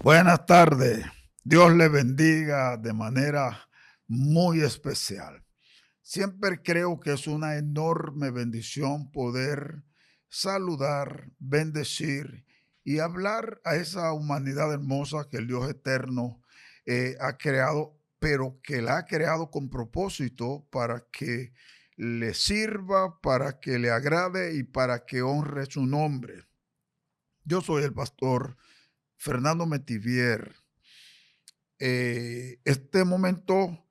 Buenas tardes. Dios le bendiga de manera muy especial. Siempre creo que es una enorme bendición poder saludar, bendecir y hablar a esa humanidad hermosa que el Dios eterno ha creado, pero que la ha creado con propósito para que le sirva, para que le agrade y para que honre su nombre. Yo soy el pastor Fernando Metivier. Este momento,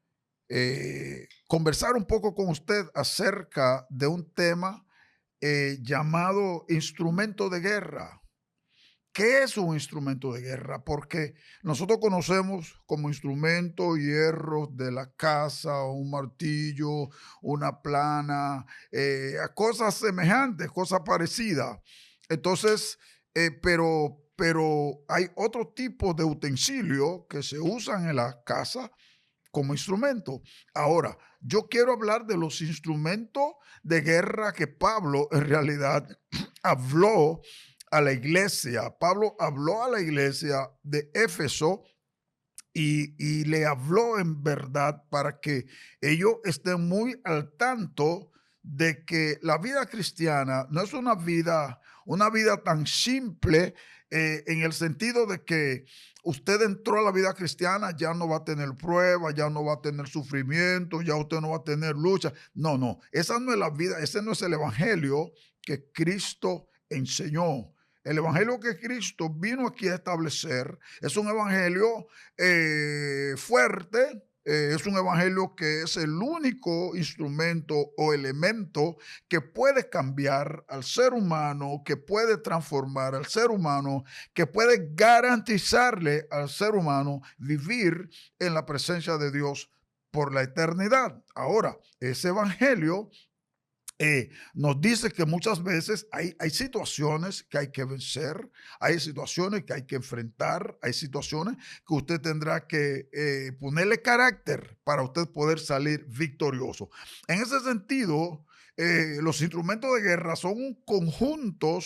conversar un poco con usted acerca de un tema llamado instrumento de guerra. ¿Qué es un instrumento de guerra? Porque nosotros conocemos como instrumento hierros de la casa, un martillo, una plana, cosas semejantes, cosas parecidas. Entonces, pero hay otro tipo de utensilios que se usan en la casa como instrumento. Ahora, yo quiero hablar de los instrumentos de guerra que Pablo en realidad habló a la iglesia. Pablo habló a la iglesia de Éfeso y le habló en verdad para que ellos estén muy al tanto de que la vida cristiana no es una vida tan simple en el sentido de que usted entró a la vida cristiana, ya no va a tener pruebas, ya no va a tener sufrimiento, ya usted no va a tener lucha. No, no, esa no es la vida, ese no es el evangelio que Cristo enseñó. El evangelio que Cristo vino aquí a establecer es un evangelio fuerte, es un evangelio que es el único instrumento o elemento que puede cambiar al ser humano, que puede transformar al ser humano, que puede garantizarle al ser humano vivir en la presencia de Dios por la eternidad. Ahora, ese evangelio nos dice que muchas veces hay situaciones que hay que vencer, hay situaciones que hay que enfrentar, hay situaciones que usted tendrá que ponerle carácter para usted poder salir victorioso. En ese sentido, los instrumentos de guerra son un conjunto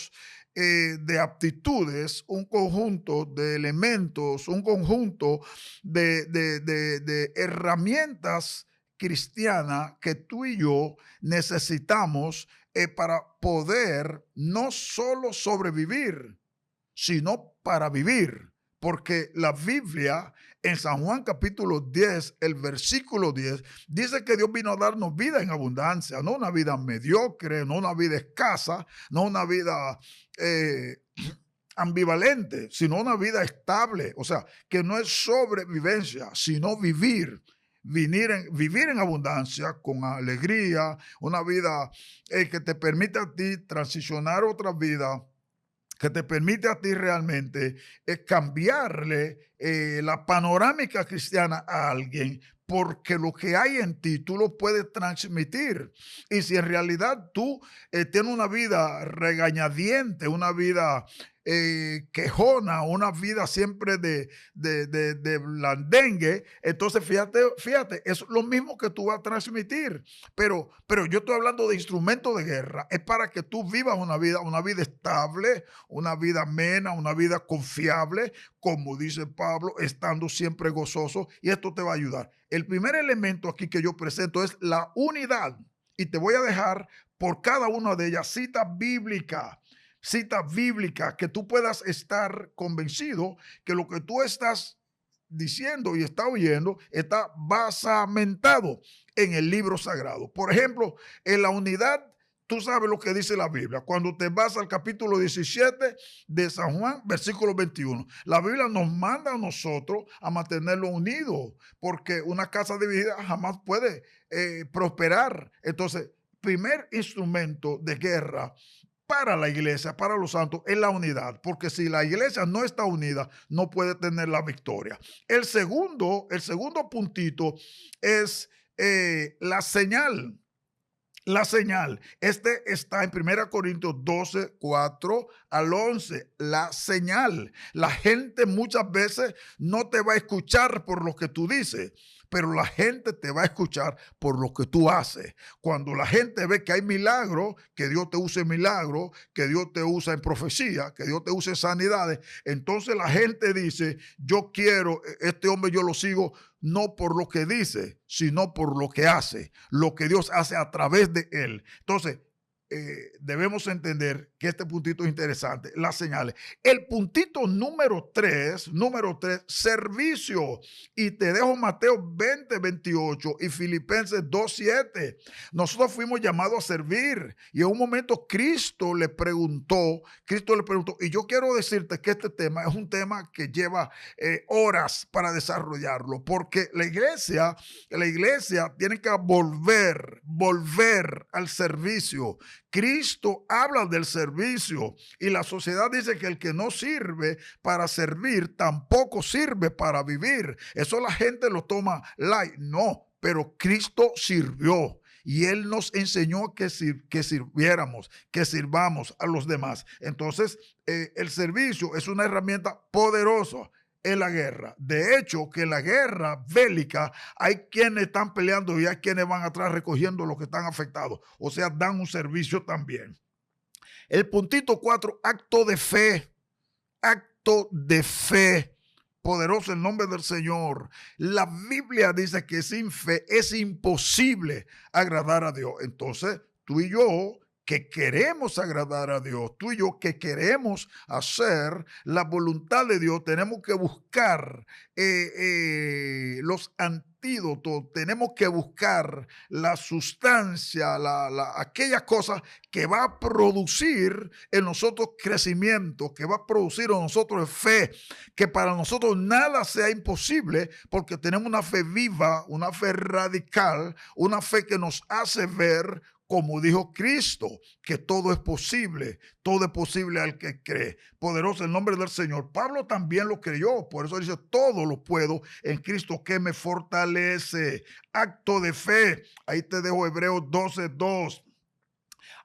de aptitudes, un conjunto de elementos, un conjunto de herramientas cristiana que tú y yo necesitamos para poder no solo sobrevivir, sino para vivir. Porque la Biblia en San Juan capítulo 10, el versículo 10, dice que Dios vino a darnos vida en abundancia, no una vida mediocre, no una vida escasa, no una vida ambivalente, sino una vida estable. O sea, que no es sobrevivencia, sino vivir. Vivir en abundancia, con alegría, una vida que te permite a ti transicionar a otra vida, que te permite a ti realmente cambiarle la panorámica cristiana a alguien, porque lo que hay en ti tú lo puedes transmitir. Y si en realidad tú tienes una vida regañadiente, una vida quejona, una vida siempre de blandengue, entonces fíjate, es lo mismo que tú vas a transmitir. Pero yo estoy hablando de instrumentos de guerra, es para que tú vivas una vida estable, una vida amena, una vida confiable, como dice Pablo, estando siempre gozoso, y esto te va a ayudar. El primer elemento aquí que yo presento es la unidad, y te voy a dejar por cada una de ellas citas bíblicas que tú puedas estar convencido que lo que tú estás diciendo y está oyendo está basamentado en el libro sagrado. Por ejemplo, en la unidad, tú sabes lo que dice la Biblia. Cuando te vas al capítulo 17 de San Juan, versículo 21, la Biblia nos manda a nosotros a mantenerlo unido, porque una casa dividida jamás puede prosperar. Entonces, primer instrumento de guerra para la iglesia, para los santos, es la unidad, porque si la iglesia no está unida, no puede tener la victoria. El segundo puntito es la señal. La señal. Este está en 1 Corintios 12, 4 al 11. La señal. La gente muchas veces no te va a escuchar por lo que tú dices, pero la gente te va a escuchar por lo que tú haces. Cuando la gente ve que hay milagros, que Dios te use milagros, que Dios te usa en profecía, que Dios te use sanidades, entonces la gente dice, yo quiero, este hombre yo lo sigo no por lo que dice, sino por lo que hace, lo que Dios hace a través de él. Entonces, debemos entender que este puntito es interesante, las señales. El puntito número 3, servicio. Y te dejo Mateo 20:28 y Filipenses 2:7. Nosotros fuimos llamados a servir y en un momento Cristo le preguntó, y yo quiero decirte que este tema es un tema que lleva horas para desarrollarlo, porque la iglesia tiene que volver al servicio. Cristo habla del servicio y la sociedad dice que el que no sirve para servir tampoco sirve para vivir. Eso la gente lo toma light. No, pero Cristo sirvió. Y Él nos enseñó que sirviéramos, que sirvamos a los demás. Entonces, el servicio es una herramienta poderosa en la guerra. De hecho, que en la guerra bélica hay quienes están peleando y hay quienes van atrás recogiendo los que están afectados. O sea, dan un servicio también. El puntito 4, acto de fe. Acto de fe. Poderoso el nombre del Señor. La Biblia dice que sin fe es imposible agradar a Dios. Entonces, tú y yo que queremos agradar a Dios, tú y yo que queremos hacer la voluntad de Dios, tenemos que buscar los antídotos, tenemos que buscar la sustancia, aquellas cosas que va a producir en nosotros crecimiento, que va a producir en nosotros fe, que para nosotros nada sea imposible porque tenemos una fe viva, una fe radical, una fe que nos hace ver, como dijo Cristo, que todo es posible al que cree. Poderoso el nombre del Señor. Pablo también lo creyó, por eso dice, todo lo puedo en Cristo que me fortalece. Acto de fe. Ahí te dejo Hebreos 12:2.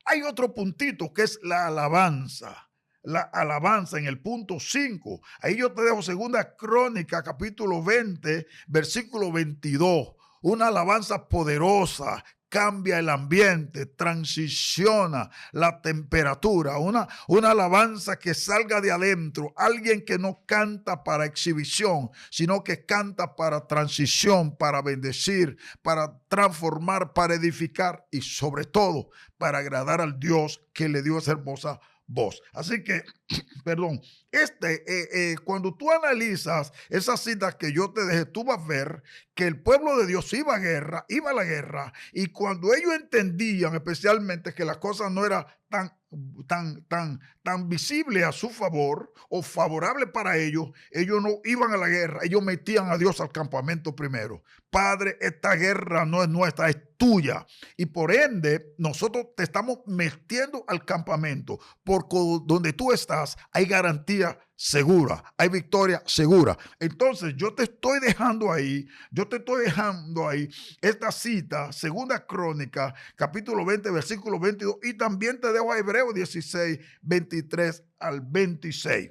Hay otro puntito que es la alabanza. La alabanza en el punto 5. Ahí yo te dejo Segunda Crónica, capítulo 20, versículo 22. Una alabanza poderosa. Cambia el ambiente, transiciona la temperatura, una alabanza que salga de adentro, alguien que no canta para exhibición, sino que canta para transición, para bendecir, para transformar, para edificar y sobre todo para agradar al Dios que le dio esa hermosa voz. Así que, perdón, cuando tú analizas esas citas que yo te dejé, tú vas a ver que el pueblo de Dios iba a la guerra, y cuando ellos entendían especialmente que las cosas no eran tan visibles a su favor o favorable para ellos no iban a la guerra, ellos metían a Dios al campamento primero. Padre, esta guerra no es nuestra, es tuya, y por ende nosotros te estamos metiendo al campamento, porque donde tú estás hay garantía segura, hay victoria segura. Entonces yo te estoy dejando ahí esta cita, Segunda Crónica, capítulo 20, versículo 22, y también te dejo a Hebreos 16, 23 al 26.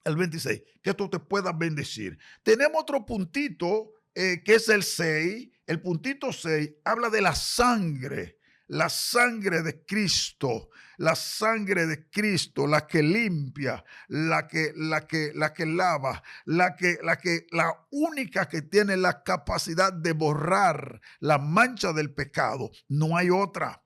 El 26, que esto te pueda bendecir. Tenemos otro puntito que es el 6. El puntito 6 habla de la sangre de Cristo, la que limpia, la que lava, la única que tiene la capacidad de borrar la mancha del pecado. No hay otra.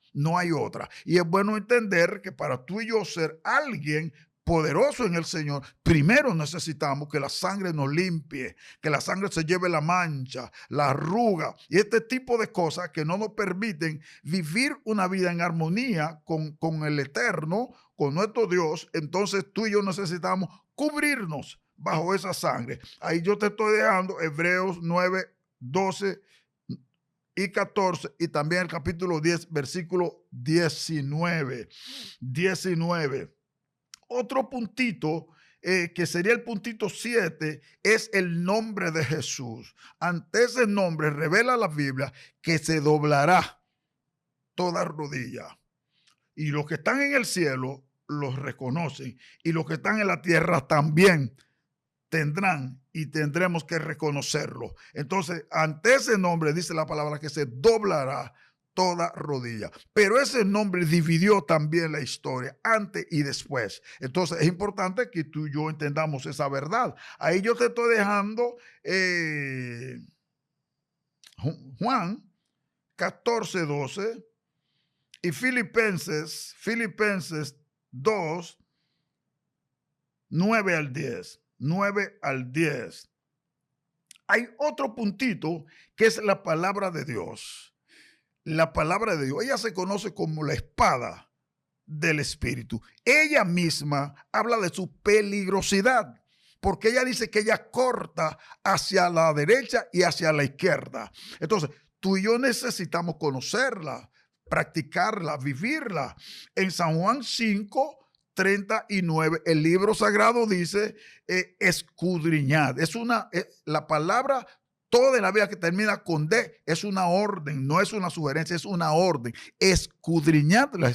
Y es bueno entender que para tú y yo ser alguien poderoso en el Señor, primero necesitamos que la sangre nos limpie, que la sangre se lleve la mancha, la arruga y este tipo de cosas que no nos permiten vivir una vida en armonía con el Eterno, con nuestro Dios. Entonces tú y yo necesitamos cubrirnos bajo esa sangre. Ahí yo te estoy dejando Hebreos 9, 12 y 14 y también el capítulo 10, versículo 19. Otro puntito que sería el puntito 7 es el nombre de Jesús. Ante ese nombre revela la Biblia que se doblará toda rodilla. Y los que están en el cielo los reconocen y los que están en la tierra también tendrán y tendremos que reconocerlo. Entonces, ante ese nombre dice la palabra que se doblará toda rodilla. Pero ese nombre dividió también la historia, antes y después. Entonces, es importante que tú y yo entendamos esa verdad. Ahí yo te estoy dejando Juan 14:12 y Filipenses 2, 9 al 10. 9 al 10. Hay otro puntito que es la palabra de Dios. La palabra de Dios, ella se conoce como la espada del Espíritu. Ella misma habla de su peligrosidad, porque ella dice que ella corta hacia la derecha y hacia la izquierda. Entonces, tú y yo necesitamos conocerla, practicarla, vivirla. En San Juan 5:39, el libro sagrado dice escudriñad. La palabra toda en la Biblia que termina con D es una orden, no es una sugerencia, es una orden. Escudriñad la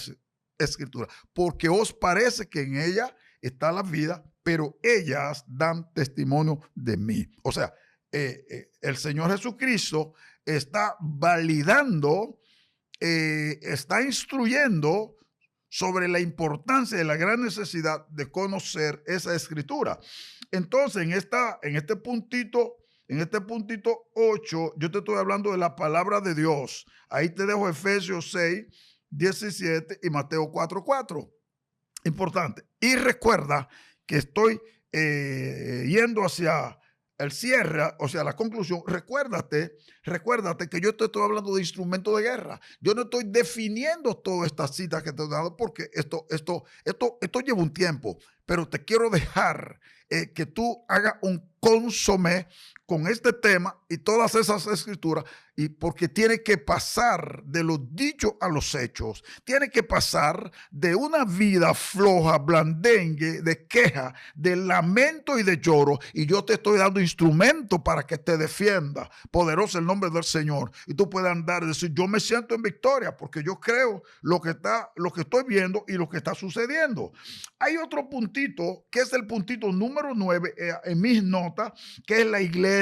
escritura, porque os parece que en ella está la vida, pero ellas dan testimonio de mí. O sea, el Señor Jesucristo está validando, está instruyendo sobre la importancia de la gran necesidad de conocer esa escritura. Entonces, en este puntito 8, yo te estoy hablando de la palabra de Dios. Ahí te dejo Efesios 6:17 y Mateo 4:4. Importante. Y recuerda que estoy yendo hacia el cierre, o sea, la conclusión. Recuérdate que yo te estoy hablando de instrumentos de guerra. Yo no estoy definiendo todas estas citas que te he dado porque esto lleva un tiempo, pero te quiero dejar que tú hagas un consomé con este tema y todas esas escrituras, y porque tiene que pasar de los dichos a los hechos, tiene que pasar de una vida floja, blandengue, de queja, de lamento y de lloro, y yo te estoy dando instrumento para que te defienda. Poderoso el nombre del Señor, y tú puedes andar y decir, yo me siento en victoria porque yo creo lo que estoy viendo y lo que está sucediendo. Hay otro puntito que es el puntito número 9 en mis notas, que es la iglesia.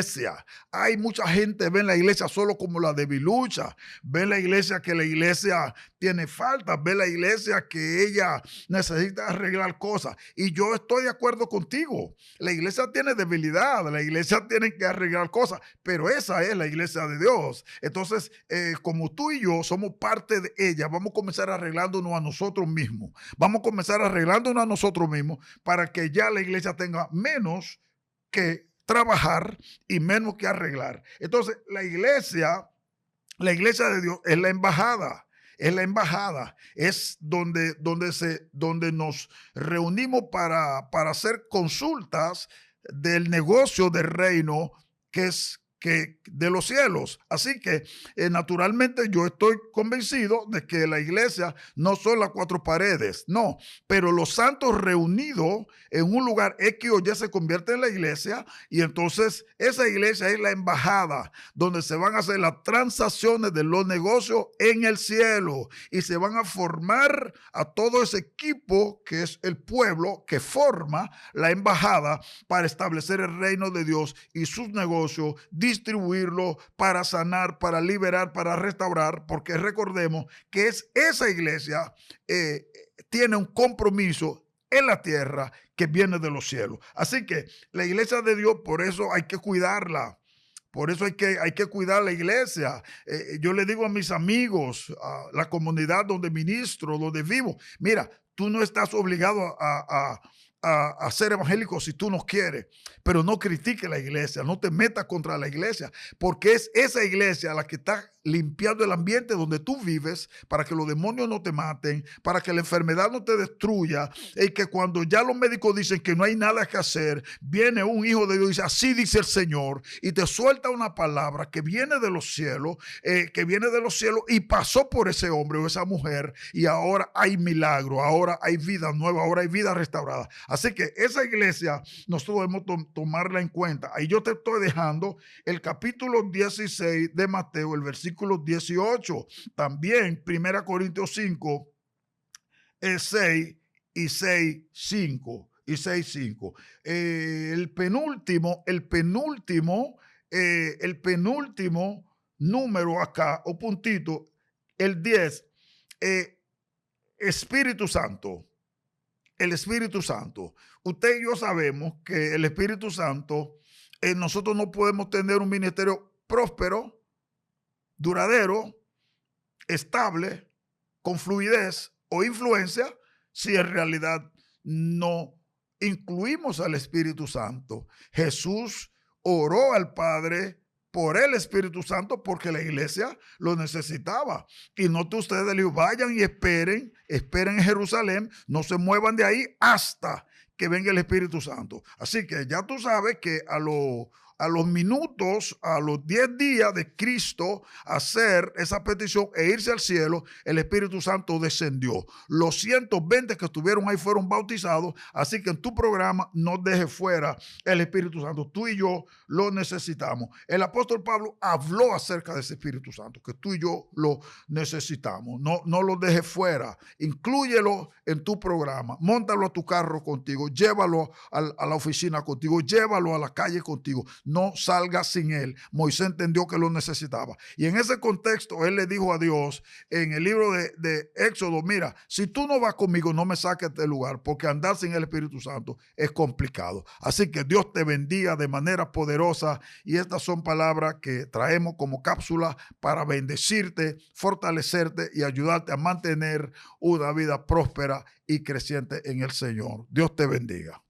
Hay mucha gente ve la iglesia solo como la debilucha, ve la iglesia que la iglesia tiene faltas, ve la iglesia que ella necesita arreglar cosas, y yo estoy de acuerdo contigo. La iglesia tiene debilidad, la iglesia tiene que arreglar cosas, pero esa es la iglesia de Dios. Entonces, como tú y yo somos parte de ella, vamos a comenzar arreglándonos a nosotros mismos, vamos a comenzar arreglándonos a nosotros mismos para que ya la iglesia tenga menos que trabajar y menos que arreglar. Entonces, la iglesia de Dios es la embajada. Es la embajada, es donde nos reunimos para hacer consultas del negocio del reino que es de los cielos. Así que naturalmente yo estoy convencido de que la iglesia no son las cuatro paredes, no, pero los santos reunidos en un lugar X o Y se convierte en la iglesia, y entonces esa iglesia es la embajada donde se van a hacer las transacciones de los negocios en el cielo, y se van a formar a todo ese equipo que es el pueblo que forma la embajada para establecer el reino de Dios y sus negocios, distribuirlo para sanar, para liberar, para restaurar, porque recordemos que esa iglesia tiene un compromiso en la tierra que viene de los cielos. Así que la iglesia de Dios, por eso hay que cuidarla. Por eso hay que cuidar la iglesia. Yo le digo a mis amigos, a la comunidad donde ministro, donde vivo, mira, tú no estás obligado a ser evangélico si tú no quieres, pero no critique la iglesia, no te metas contra la iglesia, porque es esa iglesia la que está limpiando el ambiente donde tú vives para que los demonios no te maten, para que la enfermedad no te destruya, y que cuando ya los médicos dicen que no hay nada que hacer, viene un hijo de Dios y dice, así dice el Señor, y te suelta una palabra que viene de los cielos, y pasó por ese hombre o esa mujer, y ahora hay milagro, ahora hay vida nueva, ahora hay vida restaurada. Así que esa iglesia nosotros debemos tomarla en cuenta. Ahí yo te estoy dejando el capítulo 16 de Mateo, el versículo 18. También 1 Corintios 5, 6 y 6, 5. y 6:5. El penúltimo número acá, o puntito, el 10, Espíritu Santo. El Espíritu Santo. Usted y yo sabemos que el Espíritu Santo, nosotros no podemos tener un ministerio próspero, duradero, estable, con fluidez o influencia, si en realidad no incluimos al Espíritu Santo. Jesús oró al Padre por el Espíritu Santo porque la iglesia lo necesitaba. Y note ustedes, le digo, vayan y esperen en Jerusalén, no se muevan de ahí hasta que venga el Espíritu Santo. Así que ya tú sabes que a los minutos, a los 10 días de Cristo hacer esa petición e irse al cielo, el Espíritu Santo descendió. Los 120 que estuvieron ahí fueron bautizados, así que en tu programa no dejes fuera el Espíritu Santo. Tú y yo lo necesitamos. El apóstol Pablo habló acerca de ese Espíritu Santo, que tú y yo lo necesitamos. No lo dejes fuera. Inclúyelo en tu programa. Móntalo a tu carro contigo. Llévalo a la oficina contigo. Llévalo a la calle contigo. No salga sin él. Moisés entendió que lo necesitaba. Y en ese contexto, él le dijo a Dios en el libro de Éxodo, mira, si tú no vas conmigo, no me saques del lugar, porque andar sin el Espíritu Santo es complicado. Así que Dios te bendiga de manera poderosa. Y estas son palabras que traemos como cápsula para bendecirte, fortalecerte y ayudarte a mantener una vida próspera y creciente en el Señor. Dios te bendiga.